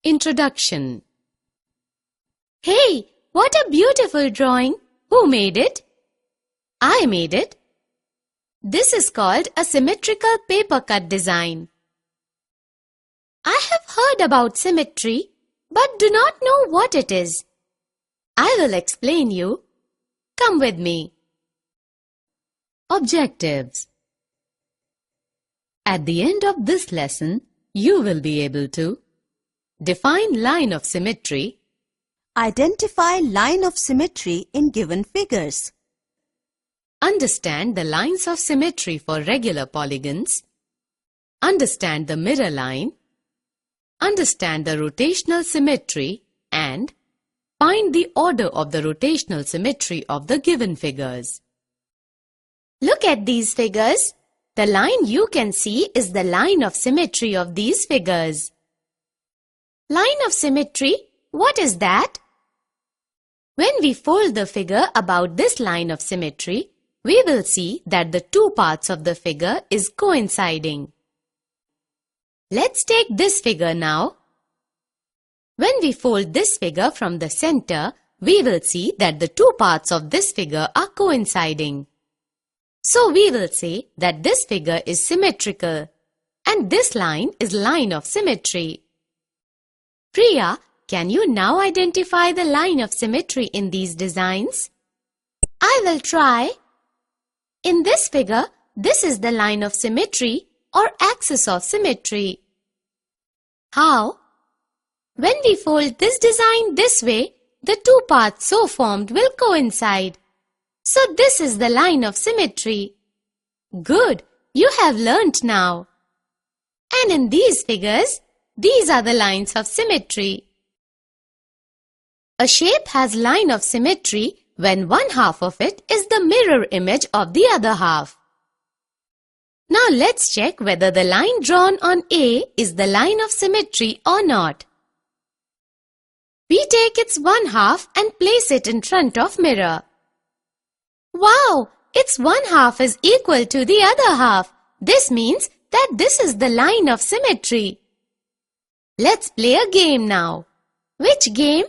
Introduction. Hey, what a beautiful drawing! Who made it? I made it. This is called a symmetrical paper cut design. I have heard about symmetry, but do not know what it is. I will explain you. Come with me. Objectives. At the end of this lesson, you will be able to define line of symmetry, identify line of symmetry in given figures, understand the lines of symmetry for regular polygons, understand the mirror line, understand the rotational symmetry, and find the order of the rotational symmetry of the given figures. Look at these figures. The line you can see is the line of symmetry of these figures. Line of symmetry, what is that? When we fold the figure about this line of symmetry, we will see that the two parts of the figure is coinciding. Let's take this figure now. When we fold this figure from the center, we will see that the two parts of this figure are coinciding. So we will say that this figure is symmetrical and this line is line of symmetry. Priya, can you now identify the line of symmetry in these designs? I will try. In this figure, this is the line of symmetry or axis of symmetry. How? When we fold this design this way, the two parts so formed will coincide. So this is the line of symmetry. Good, you have learnt now. And in these figures, these are the lines of symmetry. A shape has line of symmetry when one half of it is the mirror image of the other half. Now let's check whether the line drawn on A is the line of symmetry or not. We take its one half and place it in front of mirror. Wow! Its one half is equal to the other half. This means that this is the line of symmetry. Let's play a game now. Which game?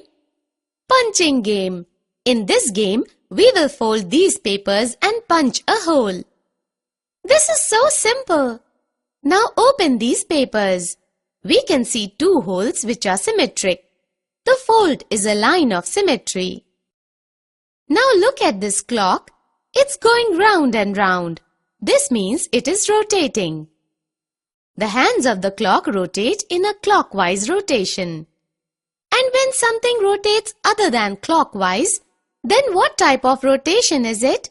Punching game. In this game, we will fold these papers and punch a hole. This is so simple. Now open these papers. We can see two holes which are symmetric. The fold is a line of symmetry. Now look at this clock. It's going round and round. This means it is rotating. The hands of the clock rotate in a clockwise rotation. And when something rotates other than clockwise, then what type of rotation is it?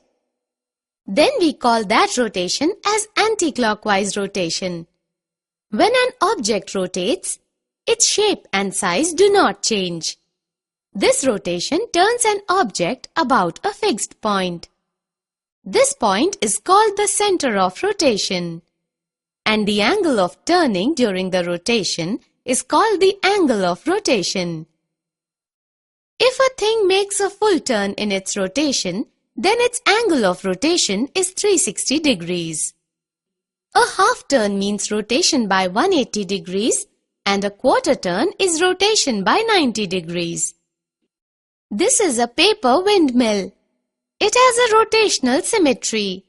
Then we call that rotation as anti-clockwise rotation. When an object rotates, its shape and size do not change. This rotation turns an object about a fixed point. This point is called the center of rotation. And the angle of turning during the rotation is called the angle of rotation. If a thing makes a full turn in its rotation, then its angle of rotation is 360 degrees. A half turn means rotation by 180 degrees and a quarter turn is rotation by 90 degrees. This is a paper windmill. It has a rotational symmetry.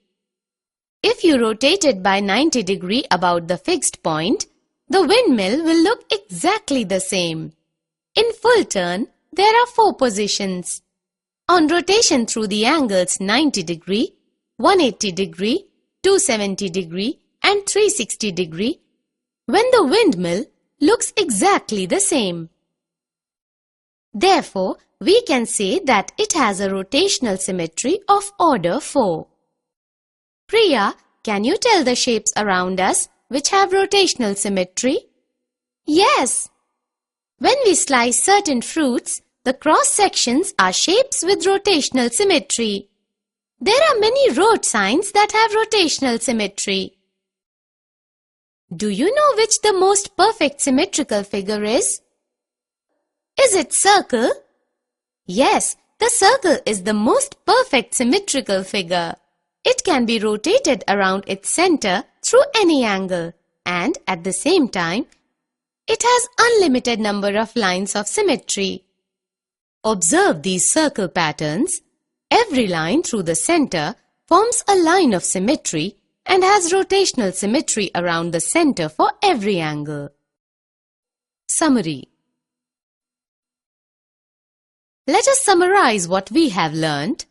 If you rotate it by 90 degrees about the fixed point, the windmill will look exactly the same. In full turn, there are 4 positions. On rotation through the angles 90 degree, 180 degree, 270 degree and 360 degree, when the windmill looks exactly the same. Therefore, we can say that it has a rotational symmetry of order 4. Priya, can you tell the shapes around us which have rotational symmetry? Yes. When we slice certain fruits, the cross sections are shapes with rotational symmetry. There are many road signs that have rotational symmetry. Do you know which the most perfect symmetrical figure is? Is it circle? Yes, the circle is the most perfect symmetrical figure. It can be rotated around its center through any angle and at the same time, it has unlimited number of lines of symmetry. Observe these circle patterns. Every line through the center forms a line of symmetry and has rotational symmetry around the center for every angle. Summary. Let us summarize what we have learnt.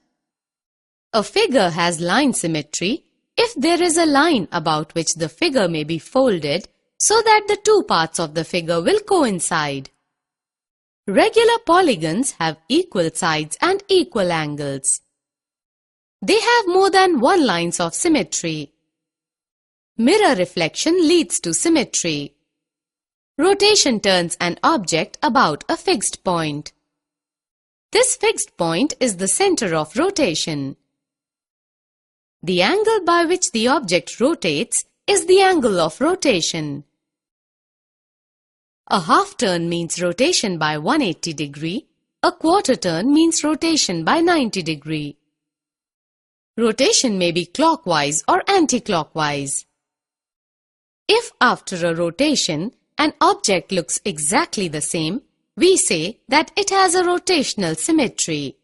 A figure has line symmetry if there is a line about which the figure may be folded so that the two parts of the figure will coincide. Regular polygons have equal sides and equal angles. They have more than one lines of symmetry. Mirror reflection leads to symmetry. Rotation turns an object about a fixed point. This fixed point is the center of rotation. The angle by which the object rotates is the angle of rotation. A half turn means rotation by 180 degree. A quarter turn means rotation by 90 degree. Rotation may be clockwise or anti-clockwise. If after a rotation, an object looks exactly the same, we say that it has a rotational symmetry.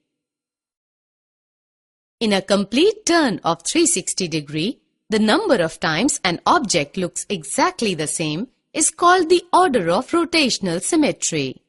In a complete turn of 360 degree, the number of times an object looks exactly the same is called the order of rotational symmetry.